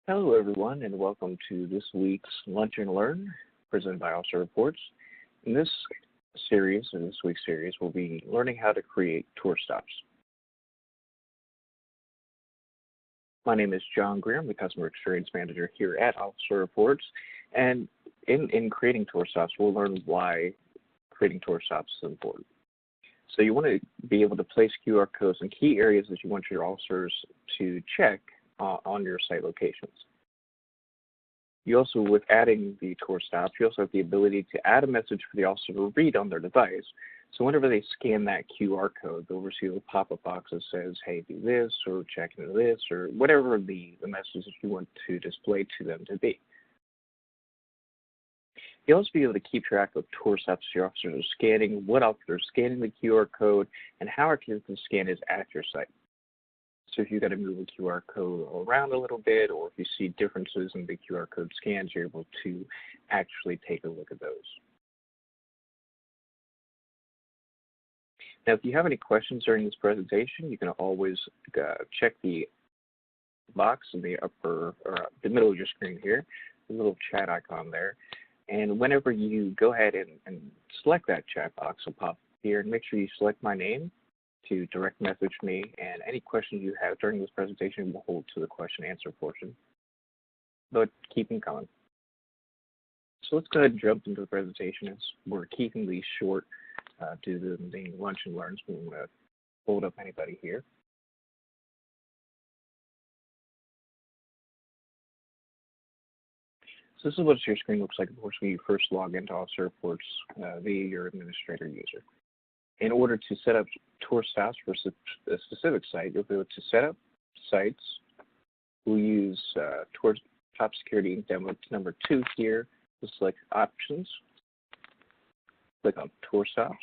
Hello, everyone, and welcome to this week's Lunch and Learn presented by Officer Reports. In this week's series, we'll be learning how to create tour stops. My name is John Greer. I'm the Customer Experience Manager here at Officer Reports. And in creating tour stops, we'll learn why creating tour stops is important. So you want to be able to place QR codes in key areas that you want your officers to check on your site locations. You also, with adding the tour stops, you also have the ability to add a message for the officer to read on their device. So whenever they scan that QR code, they'll receive a pop-up box that says, hey, do this, or check into this, or whatever the message that you want to display to them to be. You'll also be able to keep track of tour stops your officers are scanning, what officers are scanning the QR code, and how accurate the scan is at your site. So if you've got to move a QR code around a little bit, or if you see differences in the QR code scans, you're able to actually take a look at those. Now, if you have any questions during this presentation, you can always check the box in the upper or the middle of your screen here, the little chat icon there. And whenever you go ahead and select that chat box, it'll pop here, and make sure you select my name to direct message me, and any questions you have during this presentation will hold to the question and answer portion. But keep them coming. So let's go ahead and jump into the presentation. As we're keeping these short due to them being lunch and learns. We won't hold up anybody here. So this is what your screen looks like, of course, when you first log into Officer Reports via your administrator user. In order to set up tour stops for a specific site, you'll go to Setup, Sites. We'll use Tour Top Security Demo number 2 here. We'll select Options. Click on Tour Stops.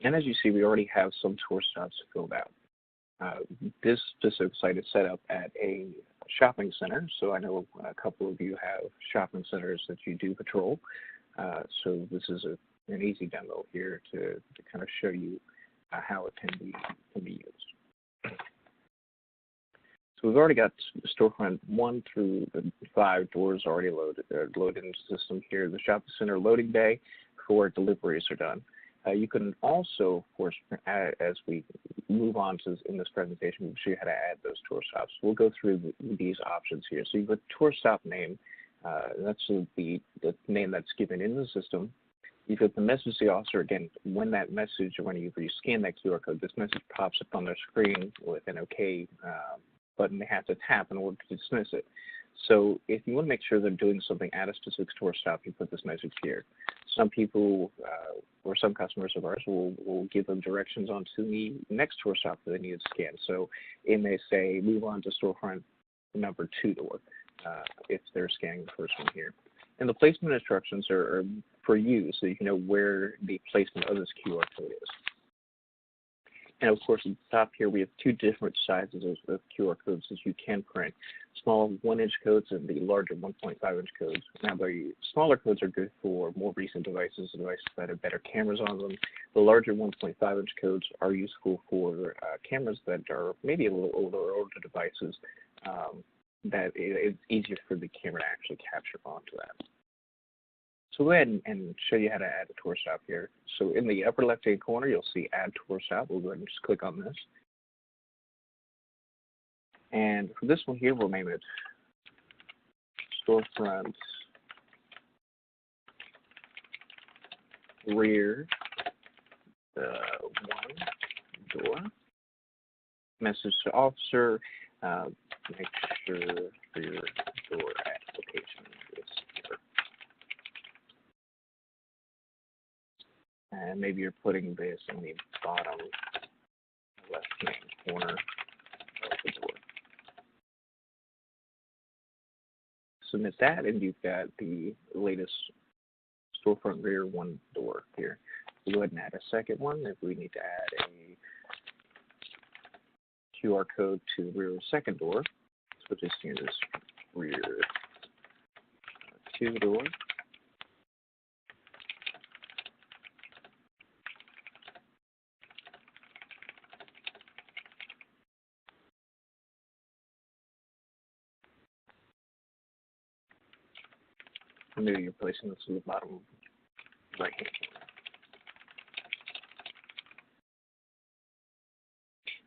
And as you see, we already have some tour stops filled out. This specific site is set up at a shopping center, so I know a couple of you have shopping centers that you do patrol. So this is an easy demo here to kind of show you how it can be used. So we've already got storefront 1 through 5 doors already loaded into the system here. The shopping center loading bay for deliveries are done. You can also, of course, as we move on to in this presentation, we'll show you how to add those tour stops. We'll go through these options here. So you've got tour stop name. That's the name that's given in the system. You've got the message to the officer. Again, when that message, or when you scan that QR code, this message pops up on their screen with an OK button they have to tap in order to dismiss it. So if you want to make sure they're doing something at a specific tour stop, you put this message here. Some people or some customers of ours will give them directions onto the next tour stop that they need to scan. So it may say, move on to storefront number 2 door if they're scanning the first one here. And the placement instructions are for you, so you can know where the placement of this QR code is. And of course, at the top here, we have 2 different sizes of QR codes that you can print. Small 1-inch codes and the larger 1.5-inch codes. Now, the smaller codes are good for more recent devices that have better cameras on them. The larger 1.5-inch codes are useful for cameras that are maybe a little older devices that it's easier for the camera to actually capture onto that. So we'll go ahead and show you how to add a tour stop here. So in the upper left-hand corner, you'll see Add Tour Stop. We'll go ahead and just click on this. And for this one here, we'll name it Storefront Rear 1 Door. Message to officer, make sure rear door application is here. And maybe you're putting this in the bottom left-hand corner of the door. Submit that, and you've got the latest storefront rear 1 door here. We'll go ahead and add a second one if we need to add a QR code to the rear second door. So just use this rear 2 door. Maybe you're placing this in the bottom right hand corner.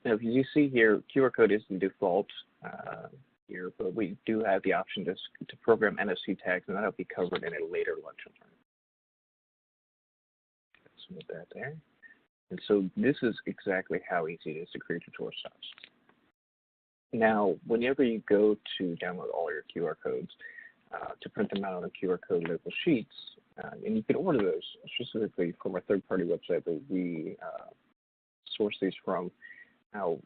Now, if you see here, QR code is the default here, but we do have the option to program NFC tags, and that'll be covered in a later lecture. Let's move that there. And so this is exactly how easy it is to create your tour stops. Now, whenever you go to download all your QR codes, to print them out on QR code label sheets, and you can order those specifically from our third-party website that we source these from. Now,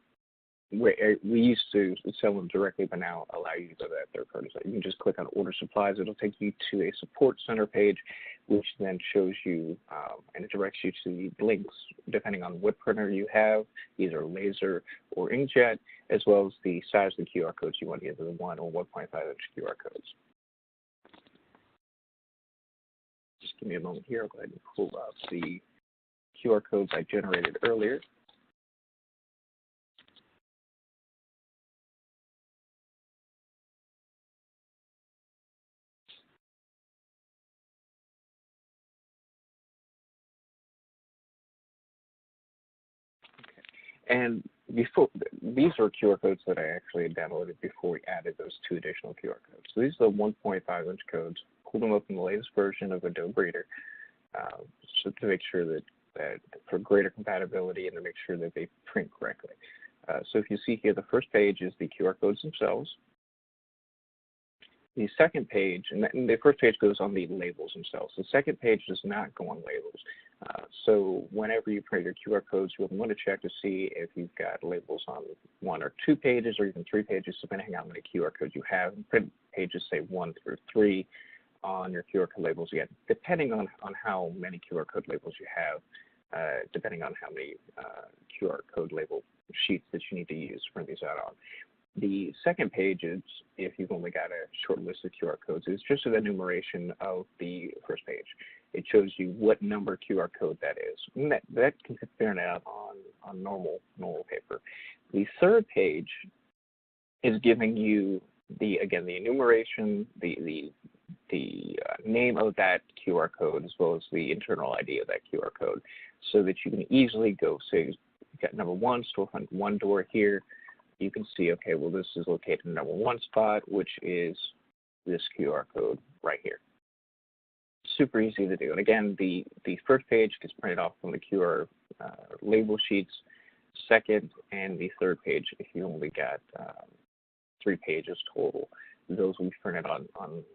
we used to sell them directly, but now allow you to go to that third-party site. You can just click on Order Supplies. It'll take you to a Support Center page, which then shows you and it directs you to the links depending on what printer you have, either laser or inkjet, as well as the size of the QR codes you want, either the 1 or 1.5-inch QR codes. Just give me a moment here. I'll go ahead and pull up the QR codes I generated earlier. And before, these are QR codes that I actually had downloaded before we added those 2 additional QR codes. So these are the 1.5-inch codes. Pull them up in the latest version of Adobe Reader, so to make sure that for greater compatibility and to make sure that they print correctly. So if you see here, the first page is the QR codes themselves. The second page, and the first page goes on the labels themselves. The second page does not go on labels. So whenever you print your QR codes, you'll want to check to see if you've got labels on 1 or 2 pages or even 3 pages, depending on how many QR codes you have. And print pages say 1 through 3 on your QR code labels, again, depending on how many QR code labels you have, depending on how many QR code label sheets that you need to use to print these out on. The second page is, if you've only got a short list of QR codes, it's just an enumeration of the first page. It shows you what number QR code that is. And that can be printed out on normal paper. The third page is giving you the enumeration, the name of that QR code, as well as the internal ID of that QR code, so that you can easily go, say, you've got number 1, storefront 1 door here. You can see, okay, well, this is located in the number 1 spot, which is this QR code right here. Super easy to do. And again, the first page gets printed off from the QR label sheets. Second and the third page, if you only got 3 pages total, those will be printed on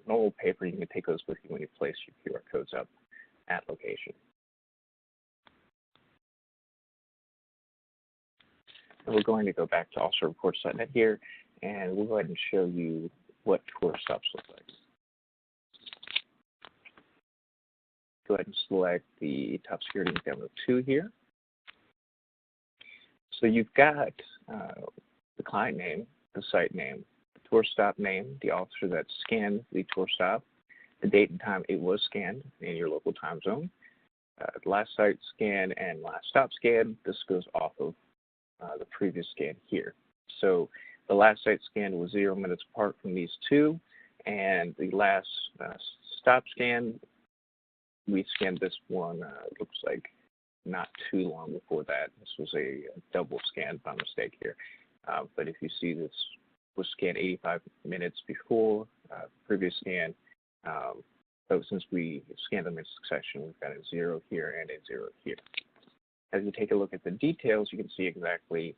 normal paper. You can take those with you when you place your QR codes up at location. And we're going to go back to OfficerReports.net here, and we'll go ahead and show you what tour stops look like. Go ahead and select the top security demo 2 here. So you've got the client name, the site name, the tour stop name, the officer that scanned the tour stop, the date and time it was scanned in your local time zone, last site scan and last stop scan. This goes off of the previous scan here. So the last site scan was 0 minutes apart from these 2, and the last stop scan, we scanned this one, it looks like not too long before that. This was a double scan by mistake here. But if you see, this was scanned 85 minutes before the previous scan. So since we scanned them in succession, we've got a 0 here and a 0 here. As you take a look at the details, you can see exactly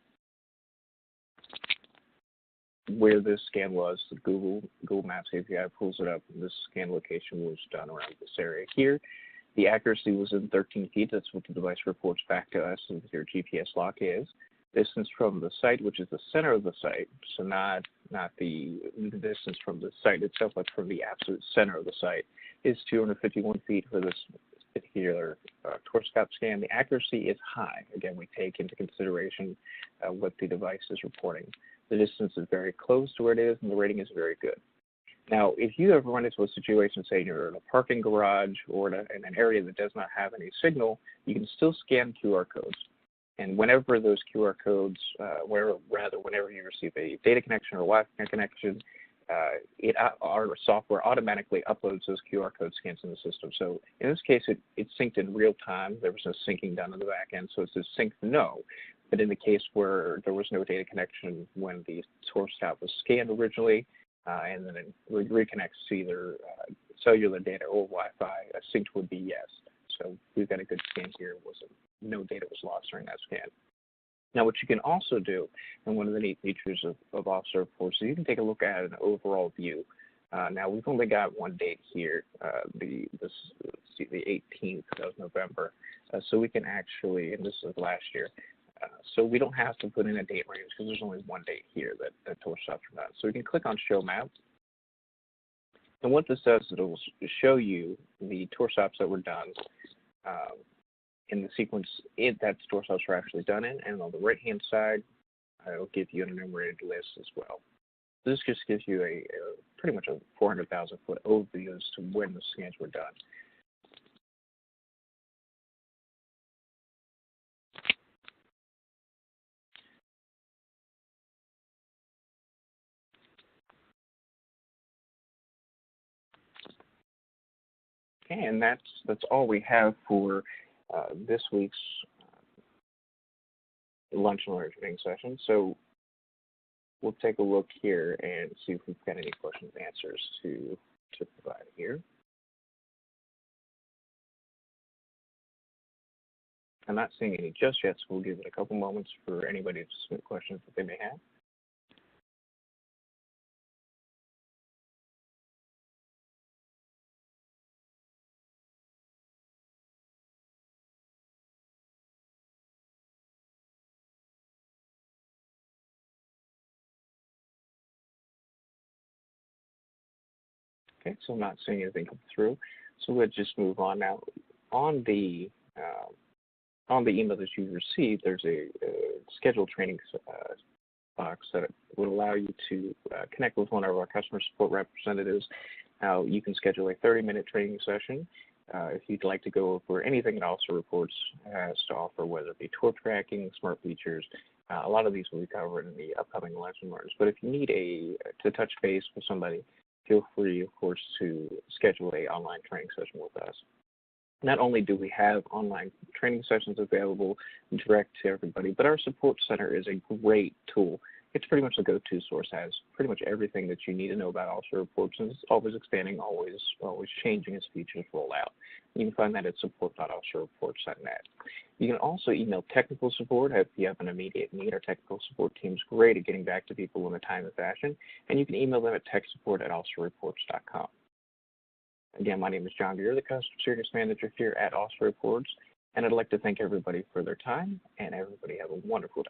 where this scan was. The Google Maps API pulls it up, and this scan location was done around this area here. The accuracy was in 13 feet. That's what the device reports back to us, and your GPS lock is. Distance from the site, which is the center of the site, so not the distance from the site itself, but from the absolute center of the site, is 251 feet for this particular tour stop scan. The accuracy is high. Again, we take into consideration what the device is reporting. The distance is very close to where it is, and the rating is very good. Now, if you ever run into a situation, say you're in a parking garage or in an area that does not have any signal, you can still scan QR codes. And whenever those QR codes, whenever you receive a data connection or Wi-Fi connection, our software automatically uploads those QR code scans in the system. So in this case, it synced in real time. There was no syncing done on the back end, so it says sync no. But in the case where there was no data connection when the tour stop was scanned originally, and then it reconnects to either cellular data or Wi-Fi, a synced would be yes. So we've got a good scan here. No data was lost during that scan. Now, what you can also do, and one of the neat features of Officer Reports, is you can take a look at an overall view. Now, we've only got one date here, the 18th of November, so we can actually, and this is last year, so we don't have to put in a date range because there's only one date here that tour stops are done. So we can click on Show Map, and what this does is it will show you the tour stops that were done in the sequence that tour stops were actually done in, and on the right-hand side, it'll give you an enumerated list as well. This just gives you a pretty much a 400,000-foot overview as to when the scans were done. Okay, and that's all we have for this week's lunch and learning training session. So we'll take a look here and see if we've got any questions and answers to provide here. I'm not seeing any just yet, so we'll give it a couple moments for anybody to submit questions that they may have. Okay, so I'm not seeing anything come through. So we'll just move on now. On the email that you received, there's a scheduled training box that would allow you to connect with one of our customer support representatives. Now, you can schedule a 30-minute training session if you'd like to go over anything that Officer Reports has to offer, whether it be tour tracking, smart features. A lot of these will be covered in the upcoming lunch and learns. But if you need to touch base with somebody, feel free, of course, to schedule an online training session with us. Not only do we have online training sessions available direct to everybody, but our support center is a great tool. It's pretty much the go-to source, has pretty much everything that you need to know about Officer Reports, and it's always expanding, always changing as features roll out. You can find that at support.officerreports.net. You can also email technical support if you have an immediate need. Our technical support team is great at getting back to people in a timely fashion, and you can email them at techsupport@OfficerReports.com. Again, my name is John Beer, the Customer Service Manager here at Officer Reports, and I'd like to thank everybody for their time, and everybody have a wonderful day.